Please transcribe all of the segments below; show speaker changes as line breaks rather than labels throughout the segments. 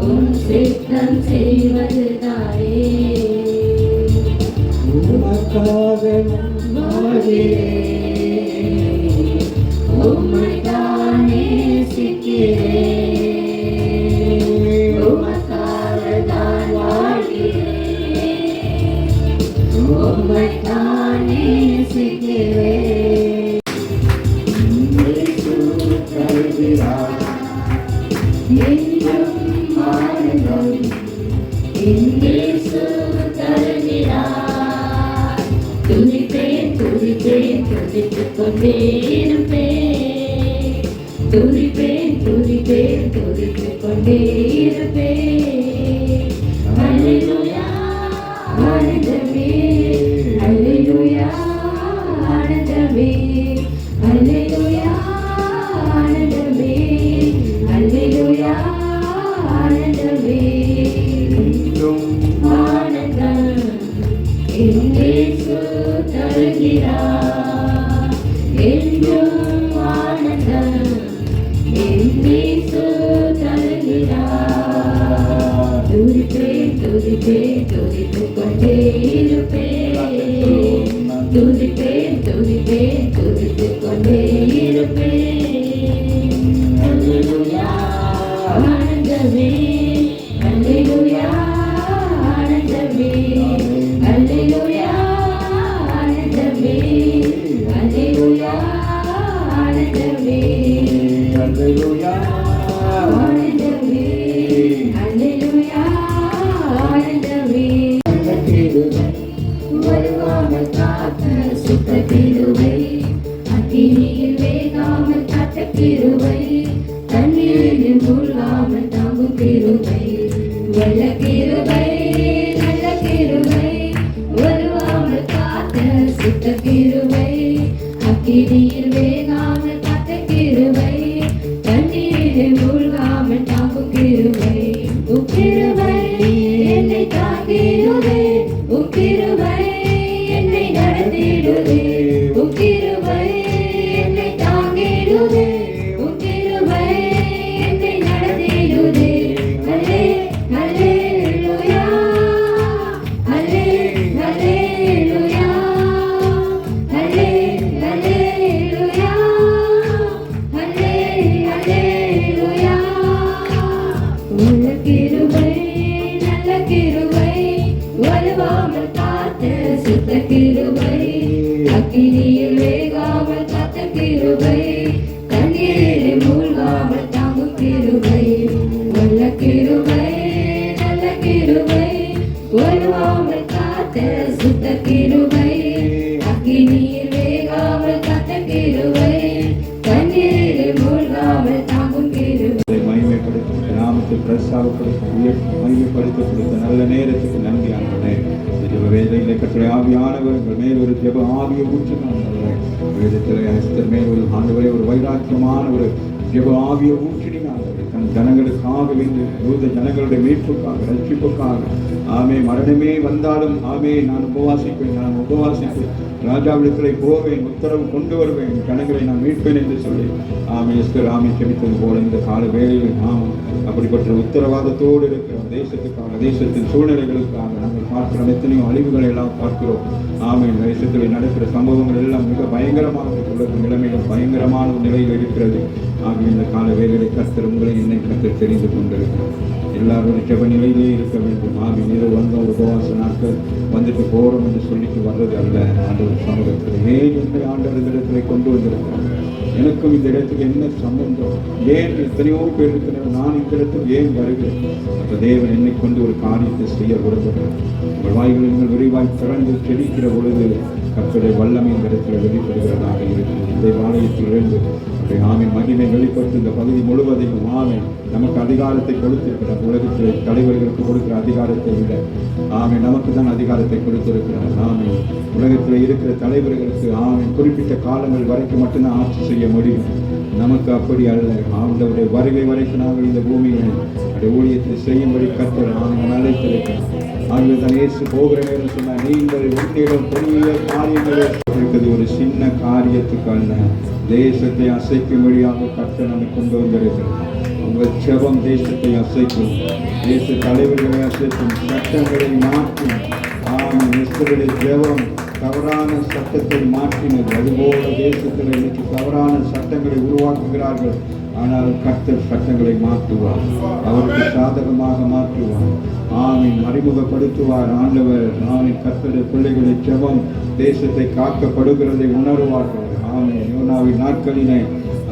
உம் சித்தம் செய்வதுதானே. உமக்காக வாழ்கிறேன், உம்மைத்தான் நேசிக்கிறேன். உமக்காக தான் வாழ்கிறேன், உம்மைத்தான் நேசிக்கிறேன். என்றும் ஆனந்தம் இயேசு தருகிறார். துதிப்பேன் துதிப்பேன் துதித்துக் கொண்டே இருப்பேன். துதிப்பேன் துதிப்பேன் துதித்துக் கொண்டே இருப்பேன். அல்லேலூயா ஆனந்தமே, அல்லேலூயா ஆனந்தமே, அல்லேலூயா ஆனந்தமே, அல்லேலூயா ஆனந்தமே. ஆனந்தம் இயேசு தருகிறார். என்றும் ஆனந்தம் இயேசு தருகிறார். துதிப்பேன் துதிப்பேன் துதித்துக் கொண்டே இருப்பேன். துதிப்பேன் துதிப்பேன் துதித்துக் கொண்டே இருப்பேன். அல்லேலூயா ஆனந்தமே, அல்லேலூயா ஆனந்தமே, அல்லேலூயா ஆனந்தமே, அல்லேலூயா ஆனந்தமே, அல்லேலூயா ஆனந்தமே, அல்லேலூயா ஆனந்தமே. வருவாமல் காத்த சுத்த கிருபை, அக்கினியில் வேகாமல் காத்த கிருபை, தண்ணீரில் மூழ்காமல் தாங்கும் கிருபை, வெள்ள கிருபை நல்ல கிருபை. வருவாமல் காத்த சுத்த கிருபை, அக்கினியில் வேகாமல் காத்த கிருபை, தண்ணீரில் மூழ்காமல் தாங்கும் கிருபை. உக்கிருபை என்னை தாங்கிடுதே, உக்கிருபை என்னை நடத்திடுதே, உக்கிருபை என்னை தாங்கிடுதே, உக்கிருபை என்னை நடத்திடுதே. அல்லே அல்லேலூயா, அல்லே அல்லேலூயா, அல்லே அல்லேலூயா, அல்லே அல்லேலூயா. உள்ள கிருபை நல்ல கிருபை, வருவாமல் காத்த சுத்த கிருபை, அக்கினியில் வேகாமல் காத்த கிருபை, தண்ணீரில் மூழ்காமல் தாங்கும் கிருபை, நல்ல கிருபை நல்ல கிருபை. வருவாமல் காத்த சுத்த கிருபை, அக்கினியில் வேகாமல் காத்த கிருபை, தண்ணீரில் மூழ்காமல் தாங்கும் கிருபை.
மகிமைப்படுத்த நாமத்தில் பிரசாதப்படுத்த மகிமைப்படுத்தப்படுத்த நல்ல நேரத்துக்கு நன்றி ஆண்டவரே. வேதையிலே கற்றை ஆவியானவர்கள் மேல் ஒரு ஜெப ஆவியை ஊற்றினார்கள். வேதத்திலே எஸ்தர் மேல் ஒரு ஆண்டவரே ஒரு வைராக்கியமான ஒரு ஜெப ஆவியை ஊற்றினார்கள். தன் ஜனங்களுக்காக வேண்டி யூத ஜனங்களுடைய மீட்புக்காக ரட்சிப்புக்காக ஆமே மரணமே வந்தாலும் ஆமே நான் உபவாசிப்பேன் ராஜாவிடத்தில் போவேன், உத்தரவு கொண்டு வருவேன், ஜனங்களை நான் மீட்பேன் என்று சொல்லி ஆமே எஸ்தர் ஆமே செபித்தது போல இந்த கால வேளையில் நாம் அப்படிப்பட்ட உத்தரவாதத்தோடு இருக்கிற தேசத்துக்காக தேசத்தின் சூழ்நிலைகளுக்காக நாங்கள் பார்க்கிறோம். எத்தனையோ அழிவுகளை எல்லாம் பார்க்கிறோம். ஆமே தேசத்தில் நடக்கிற சம்பவங்கள் எல்லாம் மிக பயங்கரமாக உலக நிலைமையில் பயங்கரமான நிலையில் இருக்கிறது. ஆகிய இந்த கால வேலையை கர்த்தர் உங்களை என்னை கர்த்தர் தெரிந்து கொண்டிருக்கிறோம். எல்லாரும் ஜெப நிலையிலே இருக்க வேண்டும். ஆகிய இரவு வந்தோம் உபவாச நாட்கள் வந்துட்டு போகிறோம் என்று சொல்லிட்டு வர்றது அல்ல. ஆண்டவர் சமூகத்தில் ஏன் என்னை ஆண்டவர் இந்த இடத்துல கொண்டு வந்திருக்கிறோம், எனக்கும் இந்த இடத்துக்கு என்ன சம்பந்தம், ஏன் எத்தனையோ பேர் இருக்கிற நான் இந்த இடத்துக்கு ஏன் வருகிறேன். அந்த தேவன் என்னை கொண்டு ஒரு காரியத்தை செய்ய விரும்புகிறேன். உங்கள் வாய்களை நீங்கள் விரிவாய் திறந்து செடிக்கிற பொழுது கர்த்தருடைய வல்லமை இந்த இடத்துல வெளிப்படுகிறதாக இருக்கும். இந்த ஆலயத்திலிருந்து ஆமை மகிமை வெளிப்பட்டு இந்த பகுதி முழுவதையும் ஆமை நமக்கு அதிகாரத்தை கொடுத்திருக்கிறார். உலகத்தில் தலைவர்களுக்கு கொடுக்கிற அதிகாரத்தை விட ஆமை நமக்கு தான் அதிகாரத்தை கொடுத்திருக்கிறார். ஆமை உலகத்தில் இருக்கிற தலைவர்களுக்கு ஆமை குறிப்பிட்ட காலங்கள் வரைக்கும் மட்டும்தான் ஆட்சி செய்ய முடியும். நமக்கு அப்படி அல்ல. ஆண்டவருடைய வருகை வரைக்கும் நாங்கள் இந்த பூமியை ஊழியத்தை செய்யும்படி கர்த்தர் நாங்கள் அழைத்திருக்கிறோம். ஆகவே தான் இயேசு போகிற நேரம் சொன்னார், நீங்கள் உன்னிடம் பெரிய காரியங்களை இருக்கிறது ஒரு சின்ன காரியத்துக்கு அல்ல, தேசத்தை அசைக்கும்படியாக கர்த்தர் நம்மை கொண்டு வந்திருக்கிறார். உங்கள் ஜெபம் தேசத்தை அசைக்கும், தேச தலைவர்களை அசைக்கும், சட்டங்களை மாற்றும். ஆமென். இஸ்ரவேலின் ஜெபம் தவறான சட்டத்தை மாற்றினது. அதுபோல தேசத்தில் இன்னைக்கு தவறான சட்டங்களை உருவாக்குகிறார்கள். ஆனால் கர்த்தர் சட்டங்களை மாற்றுவார், அவருக்கு சாதகமாக மாற்றுவார். ஆமீன். அறிமுகப்படுத்துவார் ஆண்டவர். ஆமீன். கர்த்தருடைய பிள்ளைகளை ஜெபம் தேசத்தை காக்கப்படுகிறதை உணர்வார்கள். ஆமீன். யோனாவின் நாட்களிலே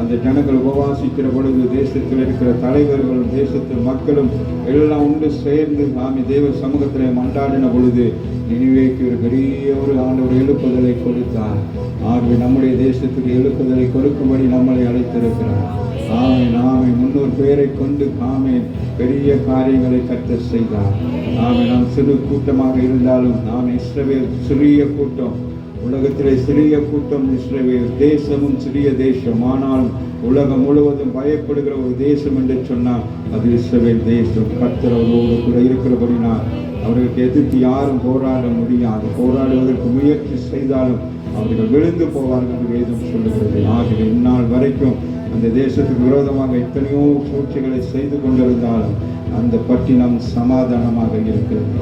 அந்த ஜனங்கள் உபவாசிக்கிற பொழுது தேசத்தில் இருக்கிற தலைவர்களும் தேசத்தின் மக்களும் எல்லாம் ஒன்று சேர்ந்து தேவ சமூகத்தில் மன்றாடின பொழுது நினிவேக்கு ஒரு பெரிய ஒரு ஆண்டவர் எழுப்புதலை கொடுத்தார். ஆகவே நம்முடைய தேசத்துக்கு எழுப்புதலை கொடுக்கும்படி நம்மளை அழைத்திருக்கிறார். ஆமீன். ஆமீன். 300 பேரை கொண்டு ஆமீன் பெரிய காரியங்களை கர்த்தர் செய்தார். ஆமீன். நாம் சிறு கூட்டமாக இருந்தாலும் இஸ்ரவேல் சிறிய கூட்டம், உலகத்திலே சிறிய கூட்டம் இஸ்ரவேல். தேசமும் சிறிய தேசம், ஆனாலும் உலகம் முழுவதும் பயப்படுகிற ஒரு தேசம் என்று சொன்னால் அது இஸ்ரவேல் தேசம். கர்த்தர் அவரோடு கூட இருக்கிறபடினால் அவர்களுக்கு எதிர்த்து யாரும் போராட முடியாது. போராடுவதற்கு முயற்சி செய்தாலும் அவர்கள் விழுந்து போவார்கள் என்று வேதம் சொல்லுகிறது. ஆகவே இந்நாள் வரைக்கும் அந்த தேசத்துக்கு விரோதமாக எத்தனையோ சூழ்ச்சிகளை செய்து கொண்டிருந்தாலும் அந்த பட்டினம் சமாதானமாக இருக்கிறது,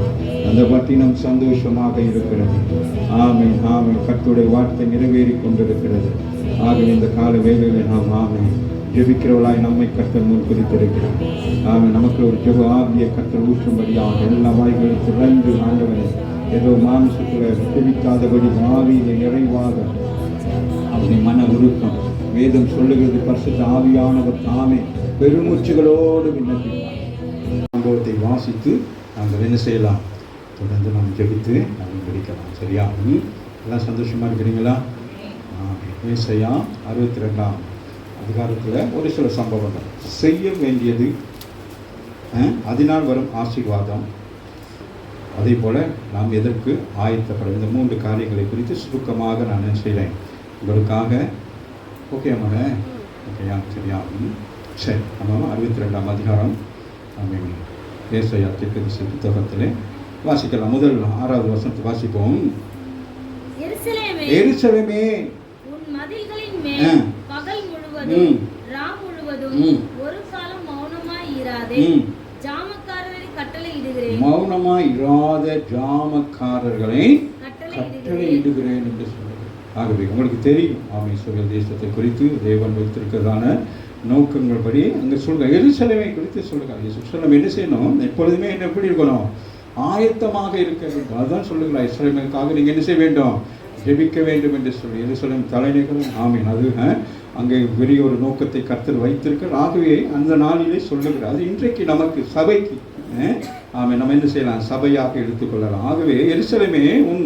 அந்த பட்டினம் சந்தோஷமாக இருக்கிறது. ஆமீன். ஆமீன். கர்த்தருடைய வார்த்தை நிறைவேறி கொண்டிருக்கிறது. ஆகவே இந்த கால வேளையிலே நாம் ஆமீன் ஜெபிக்கிறவளாய் நம்மை கர்த்தர் முன் குறித்திருக்கிறார். ஆமீன். நமக்கு ஒரு ஜெப ஆவியை கர்த்தர் ஊற்றும்படியாக எல்லா வாய்களும் திறந்து ஆண்டவனை ஏதோ மாம்சத்தில் ஜெபிக்காதபடி ஆவியிலே நிறைவாக அவனை மன உருக்கம் வேதம் சொல்லுகிறது. பரிசுத்த ஆவியானவர் தாமே பெருமூச்சுகளோடு விண்ணப்பித்தார். சம்பவத்தை வாசித்து நாங்கள் என்ன செய்யலாம், தொடர்ந்து நாம் ஜெபித்து நாம் படிக்கலாம். சரியா? எல்லாம் சந்தோஷமா இருக்கிறீங்களா? ஏசாயா 62ஆம் அதிகாரத்தில் ஒரு சில சம்பவங்கள் செய்ய வேண்டியது, அதனால் வரும் ஆசீர்வாதம், அதே போல் நாம் எதற்கு ஆயத்தப்படும், இந்த 3 காரியங்களை குறித்து சுருக்கமாக நான் என்ன செய்கிறேன் உங்களுக்காக. ஓகே அம்மா? ஓகேயா? சரியா? சரி. நம்ம 62ஆம் அதிகாரம் ஏசாயா தீர்க்கதரிசி புத்தகத்தில் வாசிக்கலாம். முதல் 6வது வசனத்தை வாசிப்போம். எருசலேமே
உன் மதில்களின் மேல் பகல் முழுவதும் ராம் முழுவதும் ஒரு காலம் மௌனமாய் இராதே, ஜாமக்காரரை கட்டளை இடுகிறேன்.
மௌனமாய் இராத ஜாமக்காரர்களை கட்டளை இடுகிறேன் என்று சொல்லுங்கள். ஆகவே உங்களுக்கு தெரியும் இஸ்ரவேல் தேசத்தை குறித்து தேவன் வைத்திருக்கிறதான நோக்கங்கள் படி அங்கே சொல்லுங்க. எருசலேமை குறித்து சொல்லுங்க. எருசலேம் என்ன செய்யணும்? எப்பொழுதுமே என்ன எப்படி இருக்கணும்? ஆயத்தமாக இருக்க வேண்டும். அதுதான் சொல்லுங்களா. இஸ்ரவேலுக்காக நீங்கள் என்ன செய்ய வேண்டும்? ஜெபிக்க வேண்டும் என்று சொல்லி எருசலேம் தலைநகரம். ஆமீன். அது அங்கே பெரிய ஒரு நோக்கத்தை கர்த்தர் வைத்திருக்கிறார். ஆகவே அந்த நாளிலே சொல்லுகிறார். அது இன்றைக்கு நமக்கு சபைக்கு ஆமீன் நம்ம என்ன செய்யலாம்? சபையாக எடுத்துக்கொள்ளலாம். ஆகவே எருசலேமே உன்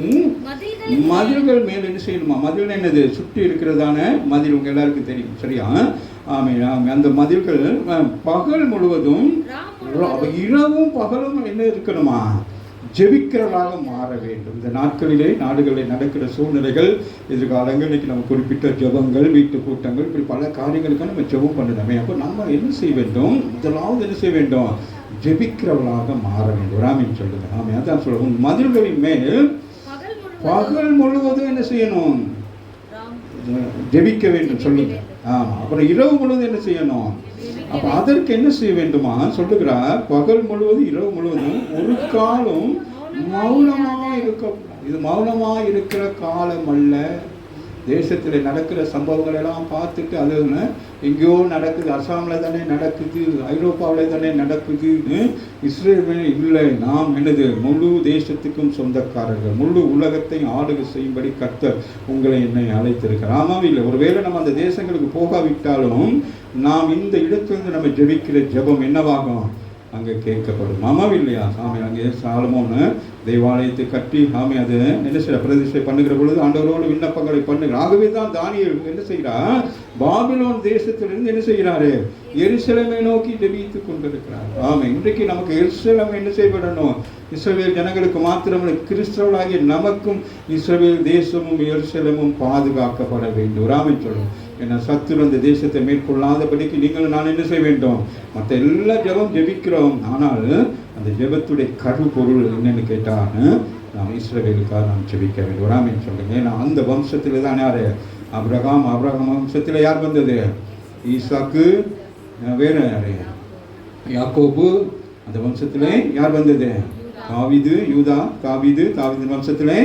மதில்கள் மேல் என்ன செய்யணுமா? மதில் என்னது? சுற்றி இருக்கிறதான மதில் உங்க எல்லாருக்கும் தெரியும். சரியா? ஆமீன். அந்த மதில்கள் பகல் முழுவதும் இரவும் பகலும் என்ன இருக்கணுமா? ஜெபிக்கிறவர்களாக மாற வேண்டும். இந்த நாட்களிலே நாடுகளில் நடக்கிற சூழ்நிலைகள், எதிர்காலங்கள், இன்னைக்கு நம்ம குறிப்பிட்ட ஜெபங்கள், வீட்டு கூட்டங்கள், இப்படி பல காரியங்களுக்காக நம்ம ஜெபம் பண்ணணுமே. அப்போ நம்ம என்ன செய்ய வேண்டும்? முதலாவது என்ன செய்ய வேண்டும்? ஜெபிக்கிறவர்களாக மாற வேண்டும். ஆமீன் சொல்லுங்க. ஆமீன். அதான் சொல்லுவோம். மதில்களின் மேல் பகல் முழுவதும் என்ன செய்யணும்? ஜெபிக்க வேண்டும் சொல்லுங்க. ஆமாம். அப்புறம் இரவு முழுவதும் என்ன செய்யணும்? அப்போ அதற்கு என்ன செய்ய வேண்டுமா சொல்லுகிறார்? பகல் முழுவதும் இரவு முழுவதும் ஒரு காலம் மௌனமாக இருக்க. இது மௌனமாக இருக்கிற காலம் அல்ல. தேசத்தில் நடக்கிற சம்பவங்கள் எல்லாம் பார்த்துட்டு அது எங்கேயோ நடக்குது, அசாமில் தானே நடக்குது, ஐரோப்பாவில் தானே நடக்குது, இஸ்ரேல் இல்லை. நாம் என்னது? முழு தேசத்துக்கும் சொந்தக்காரர்கள், முழு உலகத்தை ஆளுகை செய்யும்படி கர்த்தர் உங்களை என்னை அழைத்திருக்கிறார். ஆமாம் இல்லை? ஒருவேளை நம்ம அந்த தேசங்களுக்கு போகாவிட்டாலும் நாம் இந்த இடத்திலிருந்து நம்ம ஜெபிக்கிற ஜெபம் என்னவாகும்? அங்கே கேட்கப்படும். ஆமாம் இல்லையா? சாமி அங்கே சாலமோன் தேவாலயத்தை கட்டி அது என்ன செய்ய பிரதிஷ்டை பண்ணுகிற பொழுது ஆண்டவரோடு விண்ணப்பங்களை பண்ணுகிறார். ஆகவே தான் தானியேல் என்ன செய்கிறார்? பாபிலோன் தேசத்திலிருந்து என்ன செய்கிறாரு? எருசலேமை நோக்கி ஜெபித்துக் கொண்டிருக்கிறார். ஆமாம். இன்றைக்கு நமக்கு எருசலேம் என்ன செய்யப்படணும்? இஸ்ரவேல் ஜனங்களுக்கு மாத்திரமல்ல, கிறிஸ்தவர்களாகிய நமக்கும் இஸ்ரவேல் தேசமும் எருசலேமும் பாதுகாக்கப்பட வேண்டும். ஆமென் சொல்லும். ஏன்னா சத்துரு அந்த தேசத்தை மேற்கொள்ளாதபடிக்கு நீங்களும் நான் என்ன செய்ய வேண்டும்? மற்ற எல்லா ஜெபம் ஜெபிக்கிறோம். ஆனால் அந்த ஜெபத்துடைய கருப்பொருள் என்னன்னு கேட்டால் நாம் இஸ்ரவேலுக்காக நாம் ஜெபிக்க வேண்டும். ஆமென் சொல்லுங்க. ஏன்னா அந்த வம்சத்தில் தான் யார்? ஆபிரகாம் வம்சத்தில் யார் வந்தது? ஈசாக்கு, வேற யாரு? யாக்கோபு அந்த வம்சத்திலே யார் வந்தது? தாவீது, யூதா. தாவீது வம்சத்திலே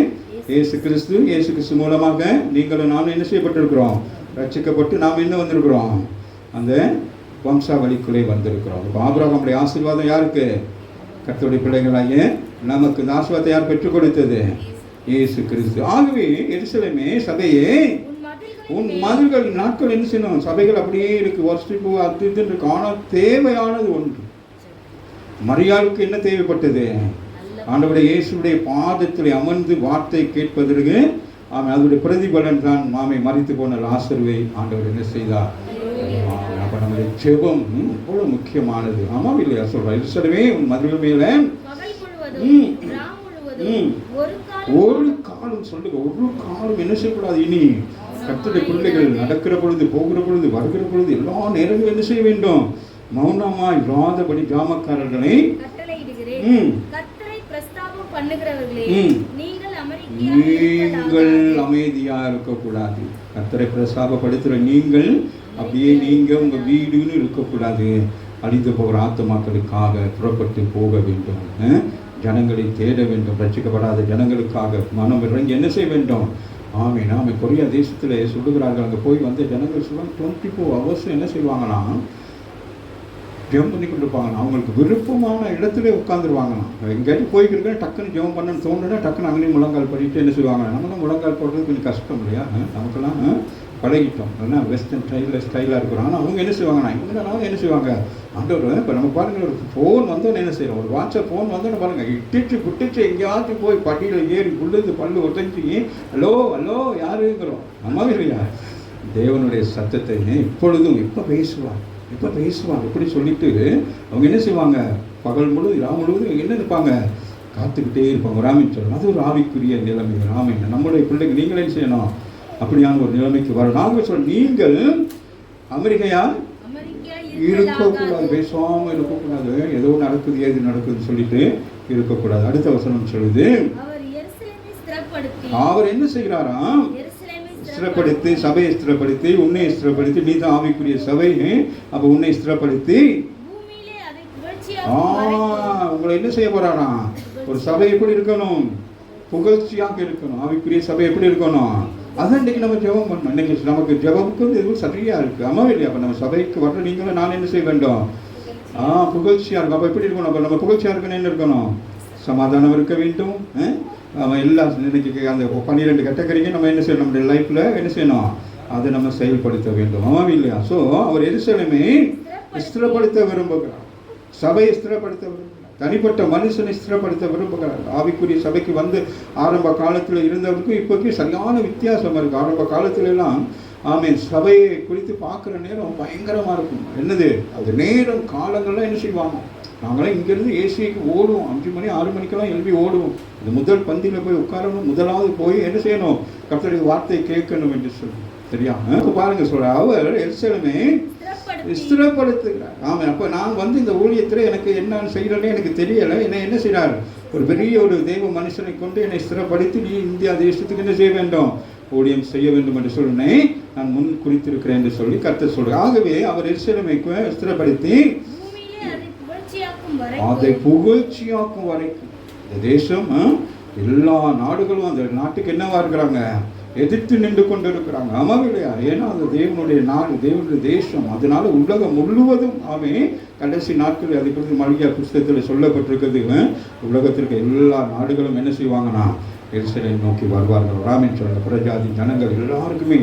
இயேசு கிறிஸ்து மூலமாக நீங்களும் நானும் என்ன செய்யப்பட்டிருக்கிறோம்? ரட்சிக்கப்பட்டு நாம் என்ன வந்திருக்கிறோம்? அந்த வம்சாவளிக்குள்ளே வந்திருக்கிறோம். இப்போ ஆபிரகாமுடைய ஆசீர்வாதம் யாருக்கு? கர்த்தருடைய பிள்ளைகளாகிய நமக்கு இந்த ஆசீர்வாதத்தை யார் பெற்றுக் கொடுத்தது? இயேசு கிறிஸ்து. ஆகவே எருசலேமே, சபையே, உன் மதில்கள் நாட்கள் என்ன செய்யணும்? சபைகள் அப்படியே இருக்கு, வர்ஷிப்பு அது இதுன்னு இருக்கு. ஆனால் தேவையானது ஒன்று. மரியாளுக்கு என்ன தேவைப்பட்டது? ஆண்டவருடைய இயேசுடைய பாதத்தில் அமர்ந்து வார்த்தை கேட்பதற்கு அதனுடைய பிரதிபலன் தான் மரித்து போன லாசருவை ஆண்டவர் என்ன செய்தார்? அப்ப நம்முடைய ஜெபம் எவ்வளவு முக்கியமானது. ஆமாம் இல்லையா? சொல்ற எருசலேமே, உன் மதில்கள் மேல ஒரு காலம் சொல்லுங்க, ஒரு காலம் என்ன செய்யக்கூடாது? இனி கர்த்தருடைய பிள்ளைகள் நடக்கிற பொழுது, போகிற பொழுது, வருகிற பொழுது எல்லா நேரங்களும் என்ன செய்ய வேண்டும்? மௌனமா இல்லாதபடி ஜாமக்காரர்களை நீங்கள் அமைதியா இருக்கக்கூடாது. கர்த்தரை பிரஸ்தாபப்படுத்துற நீங்கள் அப்படியே நீங்க உங்க வீடுன்னு இருக்கக்கூடாது. அழிந்து போகிற ஆத்துமாக்களுக்காக புறப்பட்டு போக வேண்டும். ஜனங்களை தேட வேண்டும். ரட்சிக்கப்படாத ஜனங்களுக்காக மனம் இறங்கி என்ன செய்ய வேண்டும்? நாம கொரியா தேசத்துல சொல்லுகிறார்கள், அங்கே போய் வந்து ஜனங்கள் சொல்லுவாங்க 24 hours என்ன செய்வாங்கன்னா ஜெபம் பண்ணி கொண்டு இருப்பாங்கண்ணா. அவங்களுக்கு விருப்பமான இடத்துல உட்காந்துருவாங்கண்ணா. எங்கேயாச்சும் போய்க்கிருக்க டக்குன்னு ஜெபம் பண்ணணும்னு தோணுன்னா டக்குன்னு அங்கேயும் முழங்கால் பண்ணிட்டு என்ன செய்வாங்க? நம்மளாம் முழங்கால் போடுறது கொஞ்சம் கஷ்டம் இல்லையா? நமக்கெல்லாம் பழகிட்டோம். ஏன்னா வெஸ்டர்ன் ஸ்டைலாக இருக்கிறோம். ஆனால் அவங்க என்ன செய்வாங்கண்ணா, இவங்க என்ன செய்வாங்க? ஆண்டவர் இப்போ நம்ம பாருங்கள், ஒரு ஃபோன் வந்தோன்னு என்ன செய்யறோம்? ஒரு வாட்ஸ்அப் ஃபோன் வந்தோன்னு பாருங்கள், குட்டிச்சு எங்கேயாச்சும் போய் பட்டியில் ஏறி உள்ளது பல்லு ஒட்டஞ்சி ஹலோ யாருங்கிறோம். நம்ம இல்லையா? தேவனுடைய சத்தத்தை இப்பொழுதும் எப்போ பேசுவாங்க இப்படி சொல்லிட்டு அவங்க என்ன செய்வாங்க? பகல் முழுவதும் இரவு முழுவதும் என்ன இருப்பாங்க? காத்துக்கிட்டே இருப்பாங்க. ராமின் சொல்லணும். அது ஒரு ஆவிக்குரிய நிலைமை. ராமின் நம்முடைய பிள்ளைங்க நீங்களே செய்யணும். அப்படியான ஒரு நிலைமைக்கு வரணும். நாங்கள் சொல்ல, நீங்கள் அமெரிக்கையா இருக்கக்கூடாது, பேசாமல் இருக்கக்கூடாது. ஏதோ நடக்குது, ஏது நடக்குதுன்னு சொல்லிட்டு இருக்கக்கூடாது. அடுத்த வசனம் சொல்லுது, அவர் என்ன செய்கிறாராம்? ஸ்திரப்படுத்தி, சபையை ஸ்திரப்படுத்தி, உன்னை ஸ்திரப்படுத்தி, நீ தான் ஆவிக்குரிய சபை. அப்ப உன்னை ஸ்திரப்படுத்தி உங்களை என்ன செய்ய போறாராம்? ஒரு சபை எப்படி இருக்கணும்? புகழ்ச்சியாக இருக்கணும். ஆவிக்குரிய சபை எப்படி இருக்கணும்? அதான் இன்னைக்கு நம்ம ஜெபம் பண்ணணும். இன்னைக்கு நமக்கு ஜெபமுக்கு எதுவும் சரியா இருக்கு. அம்மா இல்லையா? அப்ப நம்ம சபைக்கு வர்ற நீங்களும் நான் என்ன செய்ய வேண்டும்? புகழ்ச்சியா இருக்கும். அப்ப எப்படி இருக்கணும்? அப்ப நம்ம புகழ்ச்சியா இருக்கணும். என்ன இருக்கணும்? சமாதானம் இருக்க வேண்டும். அவன் எல்லா இன்னைக்கு அந்த 12 கேட்டகரியும் நம்ம என்ன செய்யணும்? நம்முடைய லைஃப்ல என்ன செய்யணும்? அதை நம்ம செயல்படுத்த வேண்டும். ஆமாம் இல்லையா? ஸோ அவர் எருசலேமை ஸ்திரப்படுத்த விரும்புகிறார். சபையை ஸ்திரப்படுத்த விரும்புகிறார். தனிப்பட்ட மனுஷனை ஸ்திரப்படுத்த விரும்புகிறார். ஆவிக்குரிய சபைக்கு வந்து ஆரம்ப காலத்தில் இருந்தவருக்கும் இப்போக்கு சரியான வித்தியாசம் இருக்கு. ஆரம்ப காலத்துல எல்லாம் சபையை குறித்து பார்க்குற நேரம் பயங்கரமா இருக்கும். என்னது? அந்த நேரம் காலங்கள்லாம் என்ன செய்வாங்க? நாங்களாம் இங்கேருந்து ஏசிக்கு ஓடுவோம். 5 மணி 6 மணிக்கெல்லாம் எழுப்பி ஓடுவோம். இந்த முதல் பந்தியில் போய் உட்காரணும். முதலாவது போய் என்ன செய்யணும்? கர்த்தருடைய வார்த்தையை கேட்கணும் என்று சொல்லணும். சரியா? பாருங்க சொல்ற, அவர் எருசலேமை ஸ்திரப்படுத்துகிறார். அப்போ நான் வந்து இந்த ஊழியத்தில் எனக்கு என்ன செய்யறேன்னு எனக்கு தெரியலை. என்ன செய்கிறார்? ஒரு பெரிய ஒரு தெய்வ மனுஷனை கொண்டு என்னை ஸ்திரப்படுத்தி நீ இந்தியா தேசத்துக்கு என்ன செய்ய வேண்டும்? ஊழியம் செய்ய வேண்டும் என்று சொன்னேன். நான் முன் குறித்திருக்கிறேன் என்று சொல்லி கர்த்தர் சொல்றார். ஆகவே அவர் எருசலேமைக்கு ஸ்திரப்படுத்தி அதை புகழ்ச்சியாக்கும் வரைக்கும் இந்த தேசம் எல்லா நாடுகளும் அந்த நாட்டுக்கு என்னவா இருக்கிறாங்க? எதிர்த்து நின்று கொண்டு இருக்கிறாங்க. ஆமாம் இல்லையா? ஏன்னா அந்த தேவனுடைய நாடு, தேவனுடைய தேசம். அதனால உலகம் முழுவதும் கடைசி நாட்கள் அதை குறித்து மல்கியா புஸ்தகத்தில் சொல்லப்பட்டிருக்கிறது. உலகத்திற்கு எல்லா நாடுகளும் என்ன செய்வாங்கன்னா எருசலேமை நோக்கி வருவார்கள். ராமின் சொல்ற புறஜாதி ஜனங்கள் எல்லாருக்குமே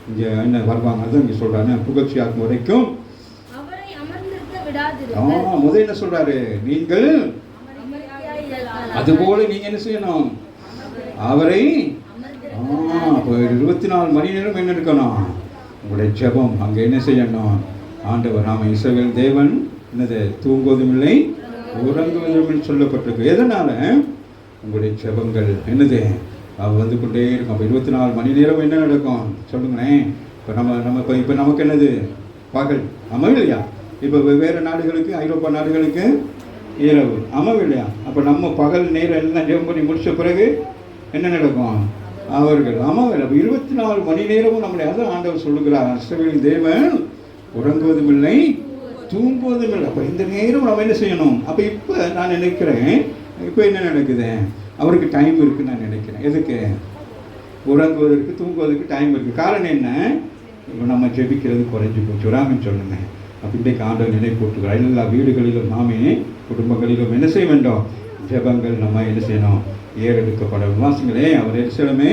இங்க என்ன வருவாங்க. அதான் இங்க சொல்றாங்க, புகழ்ச்சியாக்கும் வரைக்கும். முதல் என்ன சொல்றாரு? நீங்கள் அதுபோல நீங்க என்ன செய்யணும்? அவரை 24 மணி நேரம் என்ன இருக்கணும்? உங்களுடைய ஜெபம் அங்க என்ன செய்யணும்? ஆண்டவர் நாம இஸ்ரவேல் தேவன் என்னது? தூங்குவதும் இல்லை உறங்குவதும் இல்லை சொல்லப்பட்டிருக்கு. எதனால? உங்களுடைய ஜெபங்கள் என்னது? வந்து கொண்டே இருக்கும். அப்போ 24 மணி நேரம் என்ன நடக்கும் சொல்லுங்களேன். இப்போ நமக்கு என்னது? பகல். ஆமா இல்லையா? இப்போ வெவ்வேறு நாடுகளுக்கு, ஐரோப்பா நாடுகளுக்கு இரவு. ஆமாம் இல்லையா? அப்போ நம்ம பகல் நேரம் எல்லாம் ஜெபம் பண்ணி முடிச்ச பிறகு என்ன நடக்கும்? அவர்கள் ஆமாம் இல்லை. அப்போ 24 மணி நேரமும் நம்முடைய அதான் ஆண்டவர் சொல்லுகிறார், இஸ்ரவேலின் தேவன் உறங்குவதும் இல்லை தூங்குவதும் இல்லை. அப்போ இந்த நேரம் நம்ம என்ன செய்யணும்? அப்போ இப்போ நான் நினைக்கிறேன், இப்போ என்ன நடக்குது? அவருக்கு டைம் இருக்குன்னு நான் நினைக்கிறேன். எதுக்கு? உறங்குவதற்கு, தூங்குவதற்கு டைம் இருக்குது. காரணம் என்ன? இப்போ நம்ம ஜெபிக்கிறது குறைஞ்சி போச்சு. உராமின்னு சொல்லுங்க. அப்போ இன்றைக்கு ஆண்டவர் நினைப்பூட்டுகிறார். எல்லா வீடுகளிலும் நாமே குடும்பங்களிலும் என்ன செய்ய வேண்டும்? ஜெபங்கள் நம்ம என்ன செய்யணும்? ஏறெடுக்கப்பட வாசிங்களே. அவர் எருசலேமை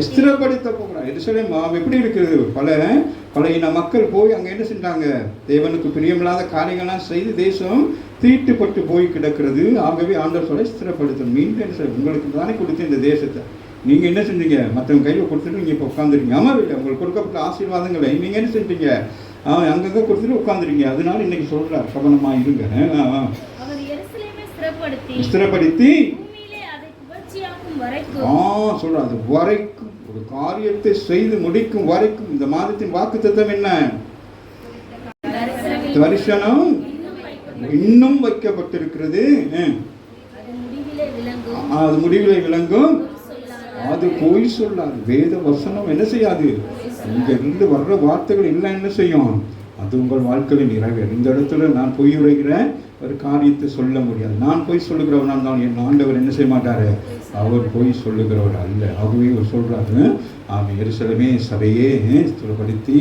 ஸ்திரப்படுத்த போகிறார். எருசலேம் எப்படி இருக்கிறது? பல இன மக்கள் போய் அங்கே என்ன செஞ்சாங்க? தேவனுக்கு பிரியமில்லாத காரியங்கள்லாம் செய்து தேசம் தீட்டுப்பட்டு போய் கிடக்கிறது. ஆகவே ஆண்டவர் சொல்ல ஸ்திரப்படுத்தணும். மீண்டும் என்ன செய்ய? உங்களுக்கு தானே கொடுத்து இந்த தேசத்தை நீங்கள் என்ன செஞ்சீங்க? மற்றவங்க கையில் கொடுத்துட்டு நீங்கள் இப்போ உட்காந்துருக்கீங்க. ஆமாம் இல்லை, உங்களுக்கு கொடுக்கப்பட்ட ஆசீர்வாதங்களை நீங்கள் என்ன செஞ்சீங்க? அங்கங்கே கொடுத்துட்டு உட்காந்துருக்கீங்க. அதனால இன்னைக்கு சொல்கிறார், கவனமாக இருங்க. ஸ்திரப்படுத்தி சொல்றாரு, அது வரைக்கும் ஒரு காரியத்தை செய்து முடிக்கும் வரைக்கும். இந்த மாதத்தின் வாக்குத்தத்தம் என்ன? தரிசனம் இன்னும் வைக்கப்பட்டிருக்கிறது. அது முடிவிலே விளங்கும். அது பொய் சொல்லாது. வேத வசனம் என்ன செய்யாது? இங்க இருந்து வர்ற வார்த்தைகள் எல்லாம் என்ன செய்யும்? அது உங்கள் வாழ்க்கையில் நிறைவேறும். இந்த இடத்துல நான் பொய் உரைகிறேன், ஒரு காரியத்தை சொல்ல முடியாது. நான் போய் சொல்லுகிறவனால் தான் என் ஆண்டவர் என்ன செய்ய மாட்டாரு? அவர் போய் சொல்லுகிறவர் அல்ல. ஆகவே அவர் சொல்றாரு, எருசலேமே சபையே ஸ்திரப்படுத்தி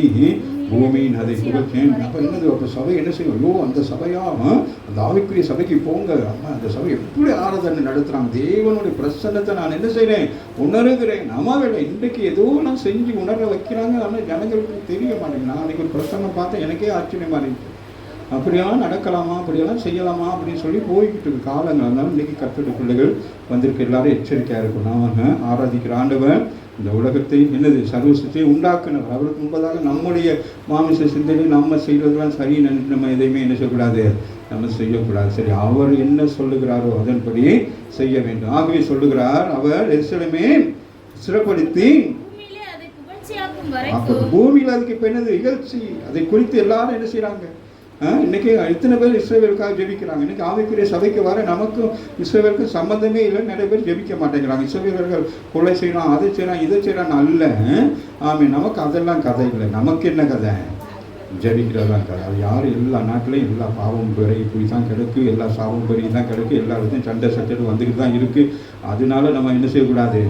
பூமியின் அதை புகழ்ச்சேன். அப்போ என்னது? அப்போ சபை என்ன செய்யும்? ஐயோ, அந்த சபையா, அந்த ஆவிக்குரிய சபைக்கு போங்க. அந்த சபை எப்படி ஆராதனை நடத்துகிறாங்க, தேவனுடைய பிரசன்னத்தை நான் என்ன செய்கிறேன்? உணர்கிறேன். ஆமாவில்லை, இன்றைக்கு ஏதோ நான் செஞ்சு உணர வைக்கிறாங்க. ஆனால் ஜனங்களுக்கு தெரிய மாட்டேங்குது. நான் அன்றைக்கி ஒரு பிரசன்னம் பார்த்தேன், எனக்கே ஆச்சரியமாக இருந்துச்சு. அப்படியெல்லாம் நடக்கலாமா, அப்படியெல்லாம் செய்யலாமா அப்படின்னு சொல்லி போய்கிட்டு இருக்கு காலங்கள். அதனால இன்றைக்கி கர்த்தருடைய பிள்ளைகள் வந்திருக்க எல்லாரும் எச்சரிக்கையாக இருக்கும். நாம ஆராதிக்கிற ஆண்டவர் இந்த உலகத்தை என்னது சர்வசத்தையும் உண்டாக்குனவர். அவருக்கு முன்பதாக நம்முடைய மாமிச சிந்தனை நம்ம செய்கிறதுலாம் சரி நம்ம எதையுமே என்ன செய்யக்கூடாது? நம்ம செய்யக்கூடாது. சரி, அவர் என்ன சொல்லுகிறாரோ அதன்படி செய்ய வேண்டும். ஆகவே சொல்லுகிறார், அவர் எருசலேமை ஸ்திரப்படுத்தி பூமியில் அதுக்கு இப்போ என்னது இகழ்ச்சி. அதை குறித்து எல்லாரும் என்ன செய்யறாங்க? இன்னைக்கு இத்தனை பேர் இஸ்ரவேலுக்காக ஜெபிக்கிறாங்க. இன்னைக்கு ஆவிக்குரிய சபைக்கு வர நமக்கும் இஸ்ரவேலுக்கும் சம்பந்தமே இல்லை. நிறைய பேர் ஜெபிக்க மாட்டேங்கிறாங்க. இஸ்ரவேலர்கள் கொலை செய்யலாம், அதை செய்யலாம், இதை செய்யலாம் அல்ல. நமக்கு அதெல்லாம் கதை இல்லை. நமக்கு என்ன கதை? ஜெபிக்கிறதான் கதை. அது யார்? எல்லா நாட்டிலையும் எல்லா பாவம் பெரிய இப்படி தான் கிடக்கு, எல்லா சாபம் பெரிய தான் கிடக்கு, எல்லா இடத்தையும் சண்டை சட்டை வந்துட்டு தான் இருக்குது. அதனால நம்ம என்ன செய்யக்கூடாது?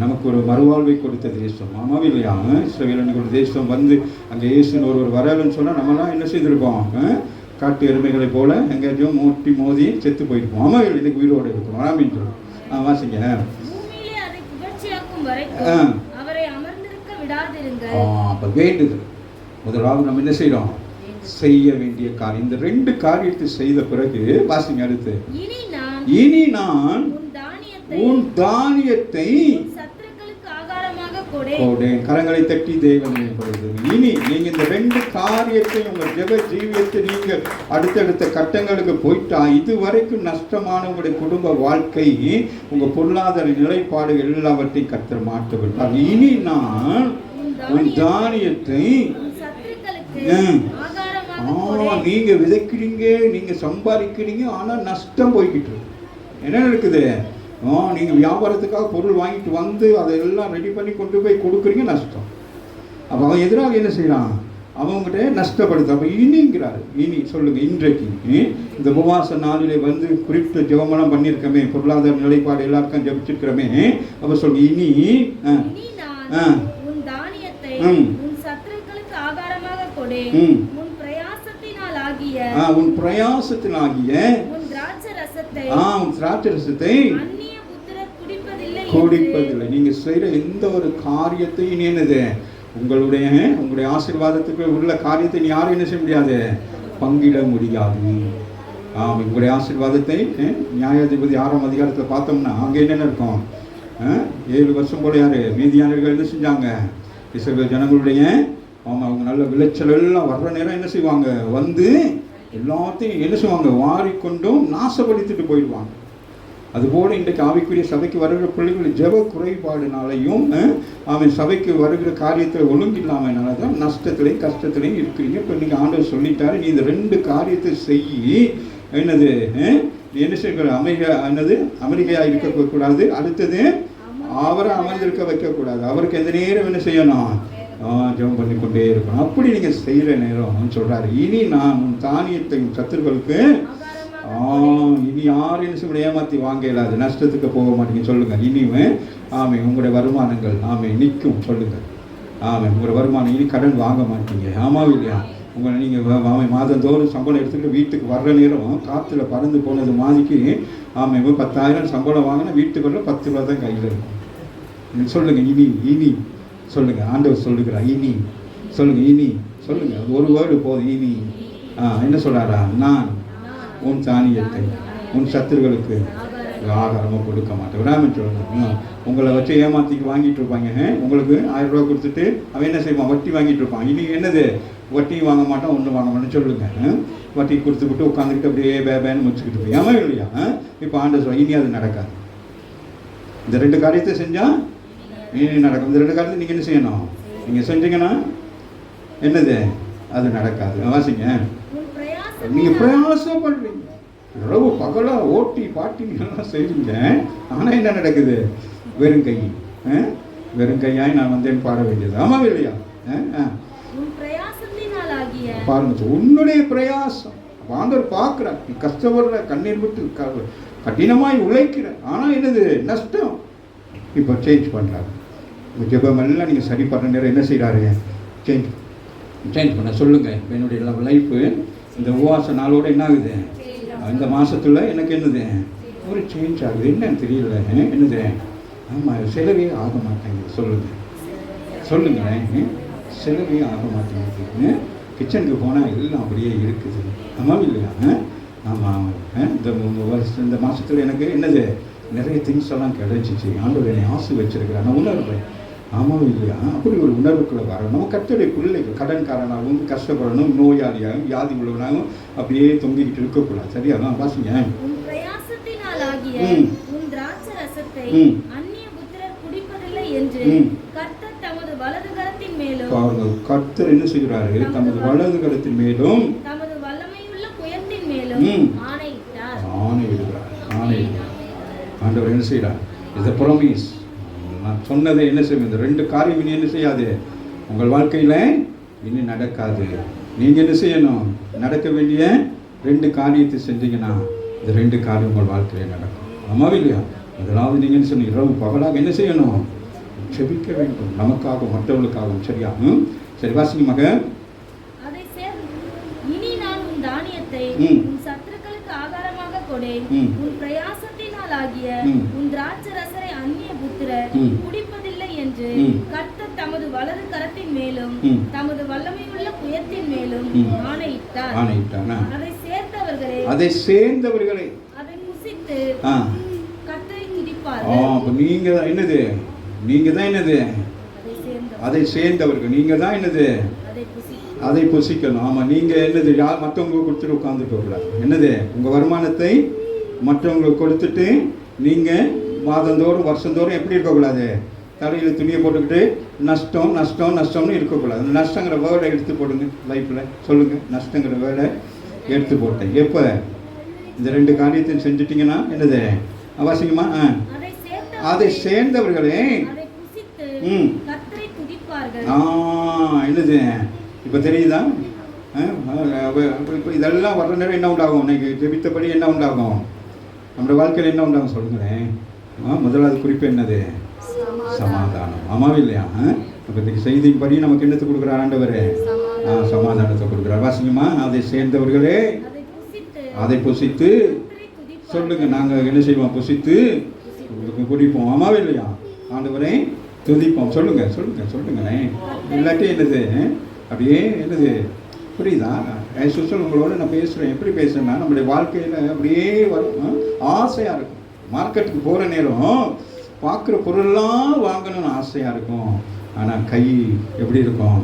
நமக்கு ஒரு மறுவாழ்வை கொடுத்த தேசம். ஆமாவும் இல்லையா? இஸ்ரவேலுக்கு ஒரு தேசம் வந்து அங்கே இயேசுன்னு ஒரு வரலன்னு சொன்னால் நம்மலாம் என்ன செய்திருப்போம்? காட்டு எருமைகளை போல எங்கேயும் மூட்டி மோதி செத்து போயிருப்போம். ஆமாம், இன்னைக்கு உயிரோடு இருக்கும். ஆமின்னு சொல்லுவோம். வாசிங்க. அப்போ வேண்டுதல் முதலாவது நம்ம என்ன செய்யறோம்? செய்ய வேண்டிய காரியம். இந்த ரெண்டு காரியத்தை செய்த பிறகு வாசிங்க அடுத்து, இனி நான் உன் தானியத்தை கரங்களை தட்டி தேவனை படுது. இனி நீங்க இந்த ரெண்டு காரியத்தை உங்க ஜெப ஜீவியத்தை நீங்க அடுத்தடுத்த கட்டங்களுக்கு போயிட்டா, இதுவரைக்கும் நஷ்டமான உங்களுடைய குடும்ப வாழ்க்கை, உங்க பொருளாதார நிலைப்பாடு எல்லாவற்றையும் கர்த்தர் மாற்ற விட்டார். இனி நான் உன் தானியத்தை நீங்க விதைக்கிறீங்க, நீங்க சம்பாதிக்கிறீங்க, ஆனா நஷ்டம் போய்கிட்டு என்ன இருக்குது? நீங்க வியாபாரத்துக்காக பொருள் வாங்கிட்டு வந்து அதெல்லாம் ரெடி பண்ணி கொண்டு போய் கொடுக்குறீங்க, நஷ்டம். அப்ப அவன் எதிராக என்ன செய்யறான்? அவங்ககிட்ட நஷ்டப்படுத்த. அப்ப இனிங்கிறாரு. இனி சொல்லுங்க, இன்றைக்கு இந்த உபவாச நாளிலே வந்து குறிப்பிட்ட ஜெபமெல்லாம் பண்ணியிருக்கமே, பொருளாதார நிலைப்பாடு எல்லாருக்கும் ஜெபிச்சிருக்கிறோமே. அப்ப சொல்லுங்க, இனி உன் பிரயாசத்தினாகிய திராட்சரசத்தை குடிப்பதில்லை. நீங்க செய்யற எந்த ஒரு காரியத்தை நீ என்னது உங்களுடைய ஆசீர்வாதத்துக்கு உள்ள காரியத்தை நீ யாரும் என்ன செய்ய முடியாது? பங்கிட முடியாது. உங்களுடைய ஆசீர்வாதத்தை நியாயாதிபதி 6ஆம் அதிகாரத்தில் பார்த்தோம்னா அங்கே என்னென்ன இருக்கும்? 7 வருஷம் போல யாரு மீதியானவர்கள் என்ன செஞ்சாங்க? இஸ்ரவேல் ஜனங்களுடைய அவங்க நல்ல விளைச்சல் எல்லாம் வர்ற நேரம் என்ன செய்வாங்க? வந்து எல்லாத்தையும் என்ன செய்வாங்க? வாரிக்கொண்டும் நாசப்படுத்திட்டு போயிடுவாங்க. அதுபோல இன்றைக்கு ஆவிக்குரிய சபைக்கு வருகிற பிள்ளைகள் ஜெப குறைபாடுனாலையும் சபைக்கு வருகிற காரியத்தில் ஒழுங்கில்லாமனால தான் நஷ்டத்திலையும் கஷ்டத்திலையும் இருக்கிறீங்க. இப்போ நீங்கள் ஆண்டவர் சொல்லிட்டாரு, நீ இந்த ரெண்டு காரியத்தை செய்யி என்னது என்ன செய்ய? அமெரிக்கையாக இருக்கக்கூடாது. அடுத்தது அவரை அமர்ந்திருக்க வைக்கக்கூடாது. அவருக்கு எந்த நேரம் என்ன செய்யணும்? ஜெபம் பண்ணி கொண்டே இருக்கணும். அப்படி நீங்கள் செய்கிற நேரம் சொல்கிறாரு, இனி நான் உன் தானியத்தையும் சத்துருக்களுக்கு இனி யாரும் என்ன செய்ய ஏமாற்றி வாங்க இல்லாது, நஷ்டத்துக்கு போக மாட்டீங்க சொல்லுங்கள். இனிமே ஆமே உங்களுடைய வருமானங்கள் ஆமே நிற்கும் சொல்லுங்கள். ஆமே உங்களுடைய வருமானம் இனி கடன் வாங்க மாட்டீங்க. ஆமாம் இல்லையா? உங்களை நீங்கள் ஆமை மாதந்தோறும் சம்பளம் எடுத்துக்கிட்டு வீட்டுக்கு வர்ற நேரம் காற்றுல பறந்து போனது மாதிரிக்கு ஆமை 10,000 சம்பளம் வாங்கினா வீட்டுக்குள்ள 10 ரூபா தான் கையில் இருக்கும். சொல்லுங்கள் இனி இனி சொல்லுங்கள். ஆண்டவர் சொல்லுகிறார் இனி சொல்லுங்கள். இனி சொல்லுங்கள். ஒரு வேர்டு போதும். இனி என்ன சொல்கிறாரா? நான் உன் தானியத்தை உன் சத்துருக்களுக்கு ஆகாரமாக கொடுக்க மாட்டேன். விடாமல் சொல்லுங்க. உங்களை வச்சு ஏமாத்திக்கு வாங்கிட்டு இருப்பாங்க. உங்களுக்கு 1000 ரூபா கொடுத்துட்டு அவன் என்ன செய்வான்? வட்டி வாங்கிட்டு இருப்பான். இனி என்னது? வட்டி வாங்க மாட்டான், ஒன்றும் வாங்க மாட்டேன்னு சொல்லுங்க. வட்டி கொடுத்துக்கிட்டு உட்காந்துக்கிட்டு அப்படியே பேன்னு முடிச்சுக்கிட்டு போய் ஏமா இல்லையா? இப்போ ஆண்டவர் சொல்ல இனி அது நடக்காது. இந்த 2 காரியத்தை செஞ்சால் இனி நடக்கும். இந்த 2 காரியத்தை நீங்கள் என்ன செய்யணும்? நீங்கள் செஞ்சீங்கன்னா என்னது? அது நடக்காது. வாசிங்க. நீங்கள் பிரயாசம் பண்ணுறீங்க, இரவு பகலாக ஓட்டி பாட்டி எல்லாம் செய்வீங்க. ஆனால் என்ன நடக்குது? வெறும் கை. வெறும் கையாய் நான் வந்தேன் பாட வேண்டியது. ஆமாம் இல்லையா? பாருங்க, உன்னுடைய பிரயாசம் ஆண்டவர் பார்க்குறார். நீ கஷ்டப்படுற, கண்ணீர் விட்டு கடினமாய் உழைக்கிற, ஆனால் என்னது? நஷ்டம். இப்போ சேஞ்ச் பண்ணுறாரு. உங்கள் ஜெபம் எல்லாம் நீங்கள் சரி பண்ணுற நேரம் என்ன செய்கிறாரு? சேஞ்ச் பண்ண சொல்லுங்கள். என்னுடைய லைஃபு இந்த உபவாச நாளோடு என்ன ஆகுது? இந்த மாதத்தில் எனக்கு என்னது? ஒரு சேஞ்ச் ஆகுது. என்னன்னு தெரியல. என்னது? ஆமாம், செலவே ஆக மாட்டேங்குது. சொல்லுங்களேன். செலவே ஆக மாட்டேங்குது. கிச்சனுக்கு போனால் எல்லாம் அப்படியே இருக்குது. ஆமாம் இல்லையா? ஆமாம். இந்த மாதத்தில் எனக்கு என்னது? நிறைய திங்ஸ் எல்லாம் கிடைச்சிச்சு. ஆண்டவர் என்னை ஆசை வச்சிருக்கிறேன், நான் உணர்றேன். ஆமாம் இல்லையா? அப்படி ஒரு உணர்வுக்குள்ளே வரணும். நம்ம கர்த்தருடைய பிள்ளைகள் கடன்காரனாகவும் கஷ்டப்படணும், நோயாளியாகவும் வியாதி உள்ளவனாகவும் அப்படியே தொங்கிக்கிட்டு இருக்கக்கூடாது. சரியா? தான் வாசிங்க. கர்த்தர் என்ன செய்கிறாரு? தமது வலது கரத்தின் மேலும் ஆணையிடுகிறார். ஆண்டவர் என்ன செய்கிறார்? Is a promise. நான் சொன்னதை என்ன செய்வேன்? இந்த 2 காரியம் இனி என்ன செய்யாது? உங்கள் வாழ்க்கையில் இனி நடக்காது. நீங்கள் என்ன செய்யணும்? நடக்க வேண்டிய 2 காரியத்தை செஞ்சீங்கன்னா இந்த 2 காரியம் உங்கள் வாழ்க்கையில் நடக்கும். ஆமாம் இல்லையா? முதலாவது நீங்கள் என்ன செய்யணும்? இரவு பகலாக என்ன செய்யணும்? செபிக்க வேண்டும், நமக்காகவும் மற்றவர்களுக்காகவும். சரியா? சரி, வாசிங்க மக.
இனி நான் உன் தானியத்தை உன் சத்துருக்களுக்கு ஆகாரமாக கொடேன். உன் பிரயாசத்தினாலாகிய உன் திராட்சரசரை அந்நிய புத்திரர் குடிப்பதில்லை என்று கர்த்தர் தமது வலது கரத்தின் மேலும் தமது வல்லமையுள்ள புயத்தின் மேலும் ஆணையிட்டார். அதை சேர்ந்தவர்களே அதை புசித்து கர்த்தரை துதிப்பார்கள்.
நீங்க என்னது? நீங்க தான் என்னது? அதை சேர்ந்தவர்கள். நீங்க தான் என்னது? அதை புசிக்கணும். ஆமாம், நீங்கள் என்னது? யார் மற்றவங்களுக்கு கொடுத்துட்டு உட்காந்துக்க கூடாது. என்னது? உங்கள் வருமானத்தை மற்றவங்களுக்கு கொடுத்துட்டு நீங்கள் மாதந்தோறும் வருஷந்தோறும் எப்படி இருக்கக்கூடாது? தலையில் துணியை போட்டுக்கிட்டு நஷ்டம் நஷ்டம் நஷ்டம்னு இருக்கக்கூடாது. அந்த நஷ்டங்கிற வேர்டை எடுத்து போடுங்க. லைஃப்பில் சொல்லுங்கள், நஷ்டங்கிற வேர்டை எடுத்து போட்டேன். எப்போ? இந்த 2 காரியத்தையும் செஞ்சுட்டிங்கன்னா என்னது? அவசியமா? அதை சேர்ந்தவர்களே என்னது? இப்போ தெரியுதா? இப்போ இதெல்லாம் வர்ற நேரம் என்ன உண்டாகும்? இன்னைக்கு ஜெபித்தபடி என்ன உண்டாகும்? நம்மளோட வாழ்க்கையில் என்ன உண்டாகும் சொல்லுங்களேன். முதலாவது குறிப்பு என்னது? சமாதானம். ஆமாம் இல்லையா? இப்போ இன்றைக்கு செய்திப்படி நமக்கு என்னத்தை கொடுக்குறார் ஆண்டவர்? சமாதானத்தை கொடுக்குறார். வாசிங்கம்மா. அதை சேர்ந்தவர்களே அதை புசித்து சொல்லுங்க. நாங்கள் என்ன செய்வோம்? புசித்து குடிப்போம். ஆமாவே இல்லையா? ஆண்டவரே துதிப்போம். சொல்லுங்களேன். இல்லாட்டி என்னது? அப்படியே என்னது? புரியுதா? சுசல் உங்களோட நான் பேசுகிறேன். எப்படி பேசுகிறேன்னா, நம்மளுடைய வாழ்க்கையில் அப்படியே வரும். ஆசையாக இருக்கும். மார்க்கெட்டுக்கு போகிற நேரம் பார்க்குற பொருளெல்லாம் வாங்கணும்னு ஆசையாக இருக்கும். ஆனால் கை எப்படி இருக்கும்?